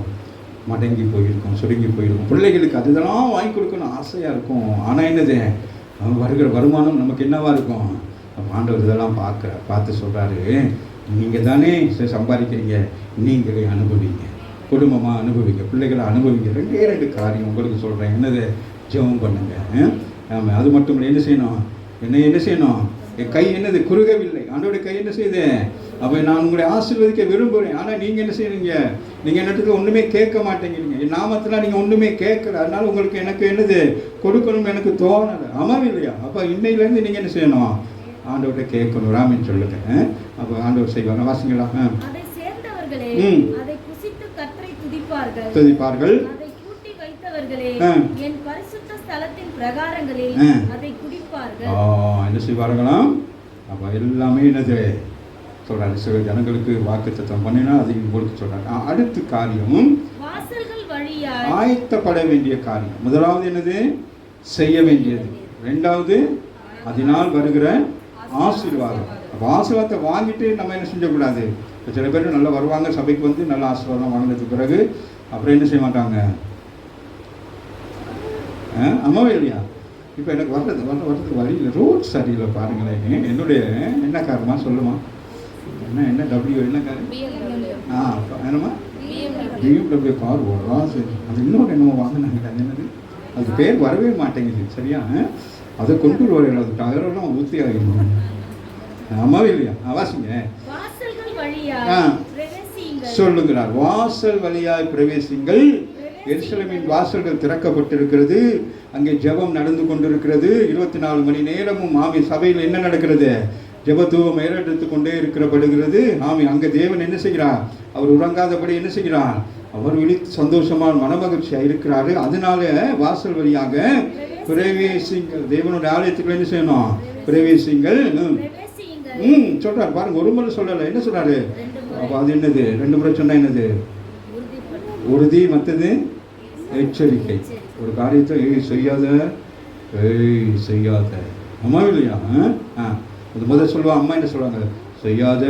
மடங்கி போயிருக்கும், சுருங்கி போயிருக்கும். பிள்ளைகளுக்கு அதெல்லாம் வாங்கி கொடுக்கணும் ஆசையாக இருக்கும். ஆனால் என்னது? வருகிற வருமானம் நமக்கு என்னவாக இருக்கும்? ஆண்டவர் இதெல்லாம் பார்த்து சொல்கிறாரு, நீங்கள் தானே சம்பாதிக்கிறீங்க, நீங்களே அனுபவிங்க, குடும்பமாக அனுபவிங்க, பிள்ளைகளை அனுபவிங்க. 2 காரியம் உங்களுக்கு சொல்கிறேன். என்னது? ஜெபம் பண்ணுங்க. ஆமாம், அது மட்டும் இல்லை. என்ன செய்யணும்? என்ன செய்யணும்? என் கை என்னது குறுகவில்லை. ஆண்டவருடைய கை என்ன செய்யுது? அப்போ நான் உங்களை ஆசீர்வதிக்க விரும்புகிறேன். ஆனால் நீங்கள் என்ன செய்யறீங்க? நீங்கள் என்னத்துக்கு ஒன்றுமே கேட்க மாட்டேங்கிறீங்க. என் நாமத்தில் நீங்கள் ஒன்றுமே கேட்கல. அதனால உங்களுக்கு எனக்கு என்னது கொடுக்கணும் எனக்கு தோணலை. ஆமாம் இல்லையா? அப்போ இன்னையிலேருந்து நீங்கள் என்ன செய்யணும்? ஆண்டவர்கிட்ட கேட்கணும். ராமின்னு சொல்லுங்க. அப்போ ஆண்டவர் செய்வாங்க. வாசிங்களா?
அதை சேர்ந்தவர்களே அதை புசித்து கர்த்தரை துதிப்பார்கள். அதை கூட்டி வைத்தவர்களே என் பரிசுத்த ஸ்தலத்தின் பிரகாரங்களில் அதை குடிப்பார்கள்.
என்ன செய்வார்களாம்? அப்போ எல்லாமே என்னது சொல்றாரு? சில ஜனங்களுக்கு வாக்குத்தத்தம் பண்ணினா அது உங்களுக்கு சொல்றாங்க. அடுத்த காரியம்
வாசல்கள் வழியாய்
ஆயத்தப்பட வேண்டிய காரியம். முதலாவது என்னது? செய்ய வேண்டியது. ரெண்டாவது அதனால் வருகிற ஆசீர்வாதம். அப்போ ஆசீர்வாதத்தை வாங்கிட்டு நம்ம என்ன செஞ்சக்கூடாது? இப்போ சில பேர் நல்லா வருவாங்க சபைக்கு வந்து நல்ல ஆசீர்வாதம் வாங்கினதுக்கு பிறகு அப்புறம் என்ன செய்ய மாட்டாங்க? அம்மாவே இல்லையா? இப்போ எனக்கு வர்றதுக்கு வழி இல்லை. ரோட் சரியில்லை பாருங்களேன். என்னுடைய என்ன காரமா சொல்லுமா? என்ன டபிள்யூ என்ன கார்? என்னம்மா? BMW கார் ஓடுறோம். சரி, அது இன்னொன்று என்னமோ வாங்கினாங்க. அது என்னது? அதுக்கு பேர் வரவே மாட்டேங்குது. சரியா? அதை கொண்டு வருவார்கள். அது டயரெல்லாம் ஊற்றி ஆகிடும். அம்மாவே இல்லையா? வாசிங்க. சொல்லுகிறார், வாசல் வழியாய் பிரவேசிங்கள். எருசலேமின் வாசல்கள் திறக்கப்பட்டிருக்கிறது. அங்கே ஜெபம் நடந்து கொண்டிருக்கிறது. 24 மணி நேரமும் ஆவி சபையில் என்ன நடக்கிறது? ஜெபத்தூவம் ஏறெடுத்து கொண்டே இருக்கிறப்படுகிறது. ஆமி அங்கே தேவன் என்ன செய்கிறார்? அவர் உறங்காதபடி என்ன செய்கிறார்? அவர் விழித்து சந்தோஷமான மனமகிழ்ச்சியாக இருக்கிறாரு. அதனால வாசல் வழியாக பிரவேசிங்கள். தேவனுடைய ஆலயத்துக்குள்ள என்ன செய்யணும்? பிரவேசிங்கள். சொல்றாரு பாருங்க. ஒரு முறை சொல்லலை. என்ன சொல்றாரு? அப்போ அது என்னது? 2 முறை சொன்னா என்னது? உறுதி, மற்றது எச்சரிக்கை. ஒரு காரியத்தை செய்யாத செய்யாத. அம்மா இல்லையா? அது முதல் சொல்லுவா. அம்மா என்ன சொல்லுவாங்க? செய்யாத.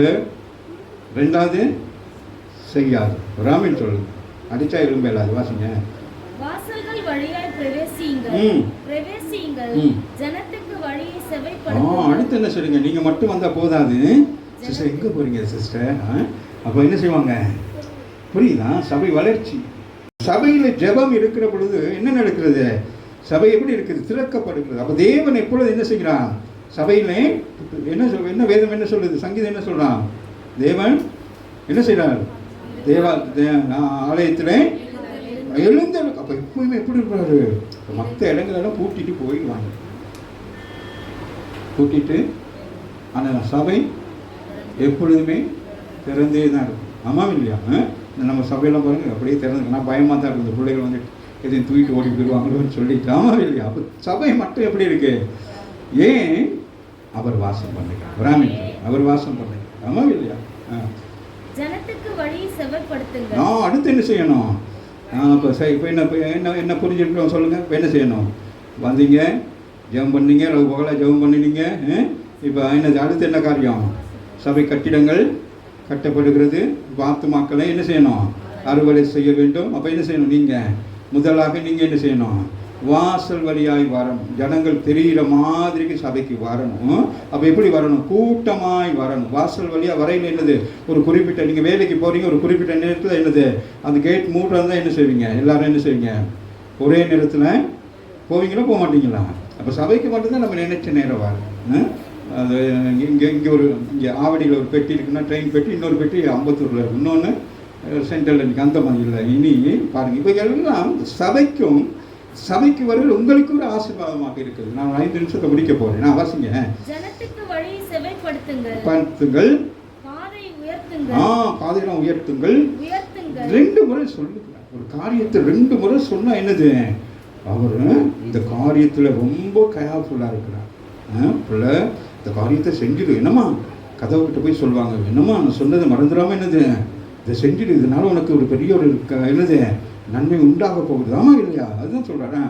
ரெண்டாவது செய்யாது. ராமின் சொல்லுங்க. அடிச்சா எலும்பு இல்லாது. வாசிங்க.
வாசல்கள் வழியாய் பிரவேசியுங்கள். ஜனத்துக்கு வழியை செவைப்படுத்துங்கள். அடுத்து
என்ன சொல்லுங்க? நீங்க மட்டும் வந்தா போதாது. சிஸ்டர் எங்க போறீங்க சிஸ்டர்? அப்ப என்ன செய்வாங்க? புரியுதா? சபை வளர்ச்சி. சபையில ஜெபம் இருக்கிற பொழுது என்ன நடக்கிறது? சபை எப்படி இருக்குது? திறக்கப்படுகிறது. அப்ப தேவன் எப்பொழுது என்ன செய்கிறான்? சபையிலே என்ன வேதம் என்ன சொல்லுது? சங்கீதம் என்ன சொல்றான்? தேவன் என்ன செய்கிறார்? ஆலயத்திலே எழுந்த. அப்ப எப்பவுமே எப்படி இருக்கிறாரு? மற்ற இடங்களெல்லாம் பூட்டிட்டு போயிடுவாங்க. பூட்டிட்டு ஆனால் சபை எப்பொழுதுமே திறந்தே தான் இருக்கும். ஆமாம் இல்லையா? நம்ம சபையெல்லாம் பாருங்க அப்படியே திறந்து. நான் பயமாக தான் இருக்குது. பிள்ளைகள் வந்து எதையும் தூக்கிட்டு ஓடி போயிடுவாங்களோன்னு சொல்லிட்டு. ஆமாம் இல்லையா? அப்போ சபை மட்டும் எப்படி இருக்கு? ஏன்? அவர் வாசம் பண்ணுறார். பிராமின் அவர் வாசம் பண்ணுறார். ஆமாம் இல்லையா?
ஜனத்துக்கு வழியை செவைப்படுத்துங்க.
அடுத்து என்ன செய்யணும்? இப்போ என்ன புரிஞ்சுக்கிட்டோம் சொல்லுங்க. இப்போ என்ன செய்யணும்? வந்தீங்க, ஜெபம் பண்ணீங்க, பகலாக ஜெபம் பண்ணினீங்க. இப்போ என்னது? அடுத்து என்ன காரியம்? சபை கட்டிடங்கள் கட்டப்படுகிறது. ஆத்துமாக்களை என்ன செய்யணும்? அறுவடை செய்ய வேண்டும். அப்போ என்ன செய்யணும்? நீங்கள் முதலாக நீங்கள் என்ன செய்யணும்? வாசல் வழியாய் வரணும். ஜனங்கள் தெரிகிற மாதிரிக்கு சபைக்கு வரணும். அப்போ எப்படி வரணும்? கூட்டமாய் வரணும். வாசல் வழியாக வரையில் என்னது? ஒரு குறிப்பிட்ட நீங்கள் வேலைக்கு போகிறீங்க, ஒரு குறிப்பிட்ட நேரத்தில் என்னது? அந்த கேட் மூடுறதா என்ன செய்வீங்க? எல்லாரும் என்ன செய்வீங்க? ஒரே நேரத்தில் போவீங்களா போக மாட்டீங்களா? அப்போ சபைக்கு மட்டும்தான் நம்ம நினைச்ச நேரம் வரும். அது இங்கே ஆவடியில் ஒரு பெட்டி இருக்குன்னா ட்ரெயின் பெட்டி, இன்னொரு பெட்டி அம்பத்தூரில் இருக்கும், இன்னொன்று சென்ட்ரலில் இன்றைக்கி அந்த மாதிரி இல்லை. இனி பாருங்கள், இப்போ எல்லாம் சபைக்கு வருகிற உங்களுக்கு ஒரு ஆசீர்வாதமாக இருக்குது. நான் 5 நிமிஷத்தை முடிக்க போகிறேன். நான் வாசிங்க.
ஜனத்துக்கு வழியை செவைப்படுத்துங்கள்.
பாதையெல்லாம் உயர்த்துங்கள். 2 முறை சொல்லுகிறார். ஒரு காரியத்தை 2 முறை சொன்னால் என்னது? அவர் இந்த காரியத்தில் ரொம்ப கேர்ஃபுல்லாக இருக்கிறார். பிள்ளை இந்த காரியத்தை செஞ்சிடு. என்னம்மா கதவுக்கிட்ட போய் சொல்லுவாங்க, என்னம்மா நான் சொன்னதை மறந்துடாமல் என்னது இதை செஞ்சிடு, இதனால உனக்கு ஒரு பெரிய ஒரு என்னது நன்மை உண்டாக போகுது. ஆமா இல்லையா? அதுதான் சொல்றேன்.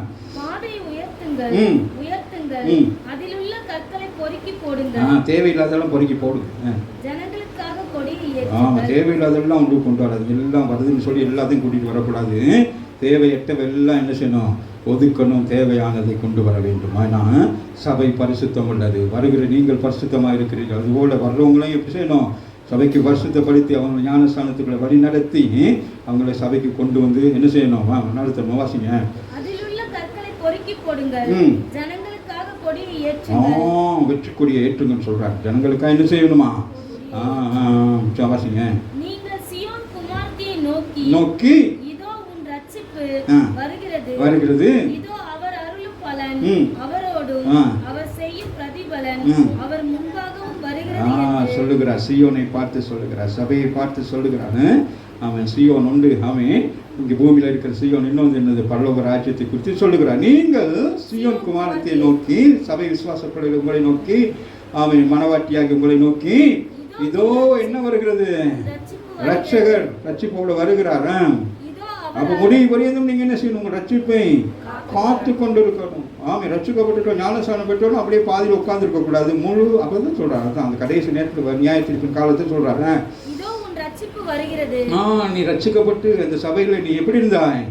தேவையில்லாதெல்லாம் பொறுக்கி போடுங்க. தேவையில்லாதெல்லாம் உங்களுக்கு கொண்டு வராது. எல்லாம் வருதுன்னு சொல்லி எல்லாத்தையும் கூட்டிட்டு வரக்கூடாது. தேவையற்றவெல்லாம் என்ன செய்யணும்? ஒதுக்கணும். தேவையானதை கொண்டு வர வேண்டும். ஆனால் சபை பரிசுத்தம் உள்ளது. வருகிற நீங்கள் பரிசுத்தமாக இருக்கிறீர்கள். அதுபோல வர்றவங்களையும் எப்படி செய்யணும்? சபைக்கு பரிசுத்தப்படுத்தி அவங்க ஞானஸ்தானத்துக்குள்ள வழி நடத்தி அவங்களை சபைக்கு கொண்டு வந்து என்ன செய்யணும்? நடத்தணும். வாசிங்க.
அதிலுள்ள கற்களை பொறுக்கி போடுங்கள். ஜனங்களுக்காக கொடியை ஏற்றுங்கள்.
வெற்றி கொடியை ஏற்றுங்கன்னு சொல்றாரு. ஜனங்களுக்கா என்ன செய்யணுமா? வாசிங்க.
நீங்கள் சீயோன் குமாரத்தியை நோக்கி இதோ உன் ரட்சிப்பு வருகிறது, இதோ அவர் அருளும் பலன் அவரோடும் அவர் செய்யும் பிரதிபலன் அவர் முன்பாகவும் வருகிறது
சொல்லுகிறார். சீயோனை பார்த்து சொல்லுகிறார், சபையை பார்த்து சொல்லுகிறான். அவன் சீயோன் உண்டு, அவன் இங்கே பூமியில் இருக்கிற சீயோன் இன்னொன்று என்னது பரலோக ராஜ்யத்தை குறித்து சொல்லுகிறார். நீங்கள் சீயோன் குமாரத்தை நோக்கி, சபை விசுவாசப்பட உங்களை நோக்கி, அவன் மனவாட்டியாகி உங்களை நோக்கி இதோ என்ன வருகிறது? ரட்சகர் ரட்சிப்போடு வருகிறார். அப்ப முடிவு வரையதும் நீங்க என்ன செய்யணும்? உங்க ரட்சிப்பை காத்து கொண்டு இருக்கணும். ரட்சிக்கப்பட்டுட்டோம், ஞானஸ்நானம் பெற்றோம், அப்படியே பாதியில் உட்கார்ந்து இருக்க கூடாது. முழு அப்பதான் சொல்றாரு, அந்த கடைசி நேரத்தில் நியாயத்திற்கு காலத்தில் சொல்றாரு, நீ ரட்சிக்கப்பட்டு அந்த சபையில நீ எப்படி இருந்தாய்?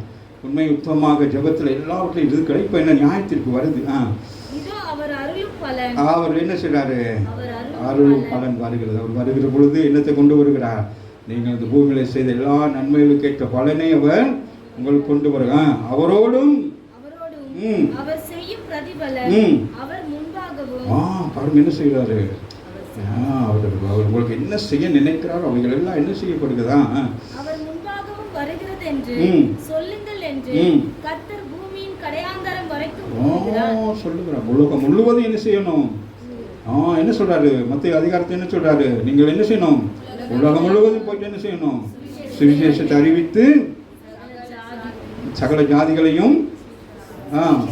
உண்மை உத்தமமாக ஜபத்துல எல்லாவற்றையும் இருக்கிற. இப்ப என்ன நியாயத்திற்கு வருது? அவர் என்ன செய்றாரு? அருள் பலன் வருகிறது. அவர் வருகிற பொழுது என்னத்தை கொண்டு வருகிறார்? நீங்கள் அந்த பூமியில செய்த எல்லா நன்மைகளுக்கு ஏற்ற பலனை அவர் உங்களுக்கு கொண்டு வருகிறார். அவரோடும்
அவர் செய்யும் பிரதிபலன் அவர் முன்பாகவும்.
பாருங்க என்ன செய்கிறாரு? அவர் உங்களுக்கு என்ன செய்ய நினைக்கிறாரோ அவைகள் எல்லாம் என்ன செய்யப்படுகிறதா?
அவர் முன்பாகவும் வருகிறது என்று சொல்லுங்கள் என்று கர்த்தர் பூமியின் கடையாந்தரம் வரைக்கும்
சொல்லுகிறார். உலகம் முழுவதும் என்ன செய்யணும்? என்ன சொல்றாரு? மத்திய அதிகாரத்தை என்ன சொல்றாரு? நீங்கள் என்ன செய்யணும்? உலகம் முழுவதும் போயிட்டு என்ன செய்யணும்? சுவிசேஷத்தை அறிவித்து சகல ஜாதிகளையும்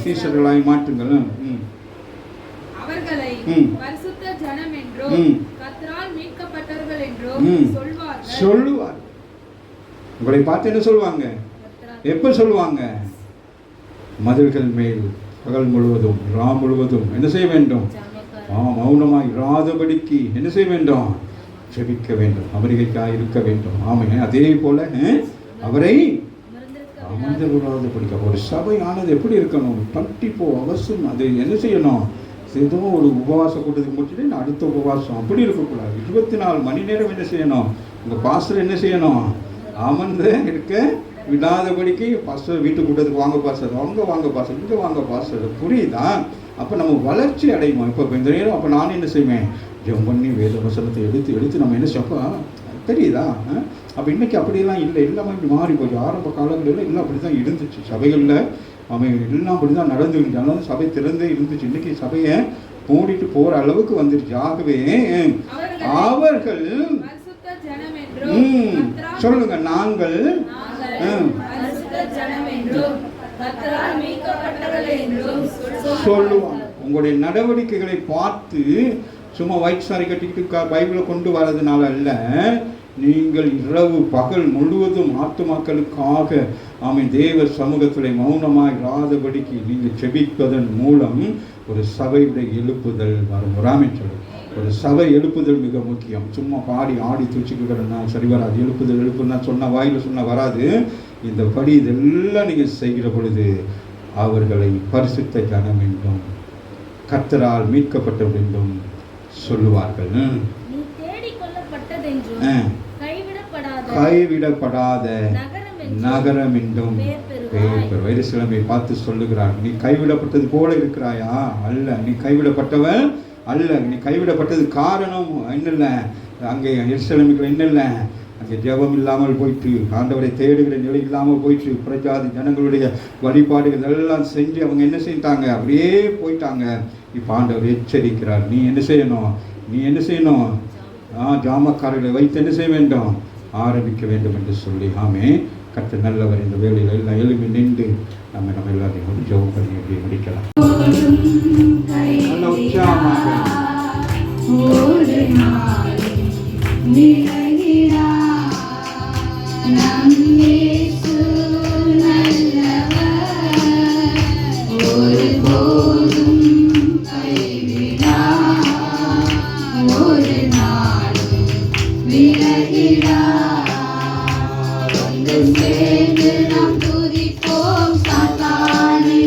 சீஷர்களாய் மாற்றுங்கள்.
அவர்களை பரிசுத்த ஜனம் என்றும் கர்த்தரால் மீட்கப்பட்டவர்கள் என்றும்
சொல்லுவார். உங்களை பார்த்து என்ன சொல்லுவாங்க? எப்ப சொல்லுவாங்க? மதில்கள் மேல் பகல் முழுவதும் ராம் முழுவதும் என்ன செய்ய வேண்டும்? மௌனமாய் இராதபடிக்கு என்ன செய்ய வேண்டும்? ஜெபிக்க வேண்டும், அமெரிக்காய் இருக்க வேண்டும். அதே போல அவரை அமர்ந்து விடாதபடிக்க. ஒரு சபையானது எப்படி இருக்கணும்? 24 hours அது என்ன செய்யணும்? ஏதோ ஒரு உபவாச கூட்டத்துக்கு முடிச்சுட்டு அடுத்த உபவாசம் அப்படி இருக்கக்கூடாது. 24 மணி நேரம் என்ன செய்யணும்? உங்க பாஸ்டர் என்ன செய்யணும்? அமர்ந்து இருக்க விடாதபடிக்கு. பாஸ்டர் வீட்டு கூட்டத்துக்கு வாங்க பாஸ்டர், அங்கே வாங்க பாஸ்டர், இங்கே வாங்க பாஸ்டர். புரியுதா? அப்போ நம்ம வளர்ச்சி அடைவோம். இப்போ இந்த நேரம் அப்போ நானும் என்ன செய்வேன்? ஜெபம் பண்ணி வேத வசனத்தை எடுத்து நம்ம என்ன செய்வோம்? தெரியுதா? அப்போ இன்னைக்கு அப்படியெல்லாம் இல்லை, எல்லாமே இப்படி மாறி போய். ஆரம்ப காலங்களில் எல்லாம் அப்படி தான் இருந்துச்சு சபைகளில். எல்லாம் அப்படி தான் நடந்துருந்துச்சு. அதனால சபை திறந்தே இருந்துச்சு. இன்னைக்கு சபையை மூடிட்டு போகிற அளவுக்கு வந்துருச்சு. ஆகவே அவர்கள் சொல்லுங்க, நாங்கள் சொல்லுவாங்க. உங்களுடைய நடவடிக்கைகளை பார்த்து சும்மா ஒயிட் சாரி கட்டிக்கிட்டு பைபிளை கொண்டு வரதுனால அல்ல, நீங்கள் இரவு பகல் முழுவதும் ஆத்துமாக்களுக்காக தேவ சமூகத்தில் மௌனமாக இராதபடிக்கு நீங்கள் செபிப்பதன் மூலம் ஒரு சபையுடைய எழுப்புதல் வரும். ஒரு சபை எழுப்புதல் மிக முக்கியம். சும்மா பாடி ஆடி தூச்சிக்கிட்டா சரி வராது. எழுப்புதல் சொன்ன வாயில சொன்ன வராது. இந்த படி இதெல்லாம் நீங்கள் செய்கிற பொழுது அவர்களை பரிசுத்த ஜனம் என்றும் கர்த்தரால் மீட்கப்பட்ட என்றும் சொல்லுவார்கள். கைவிடப்படாத நகரம் என்றும் பெயர். வைரசிலமை பார்த்து சொல்லுகிறார், நீ கைவிடப்பட்டது போல இருக்கிறாயா? அல்ல, நீ கைவிடப்பட்டவன் அல்ல. நீ கைவிடப்பட்டது காரணம் என்னல்ல, அங்கே எருசலேமுக்கு என்னல்ல, அங்கே ஜெபம் இல்லாமல் போயிட்டு, ஆண்டவரை தேடுகிற நிலை இல்லாமல் போயிட்டு, பிரஜாதி ஜனங்களுடைய வழிபாடுகள் எல்லாம் செஞ்சு அவங்க என்ன செய்தாங்க? அப்படியே போயிட்டாங்க. இப்போ ஆண்டவர் எச்சரிக்கிறார், நீ என்ன செய்யணும்? ஜாமக்காரர்களை வைத்து என்ன செய்ய வேண்டும்? ஆரம்பிக்க வேண்டும் என்று சொல்லி. கர்த்தர் நல்லவர். இந்த வேளையில் எல்லாம் எழுப்பி நின்று நம்ம எல்லாத்தையும் ஜெபம் பண்ணி எப்படி முடிக்கலாம். நல்ல உற்சாகமாக
நாம் துதிப்போம் சாத்தானை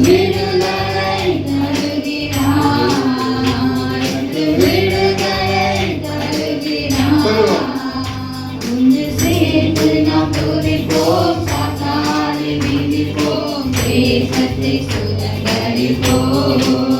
விடுதலை தருகிறார். எனக்கு விடுதலை தருகிறார்.
சொல்லுவோம்.
ஒன்று சேர்ந்து நாம் துதிப்போம், சாத்தானை மிதிப்போம், தேசத்தை சுதந்தரிப்போம்.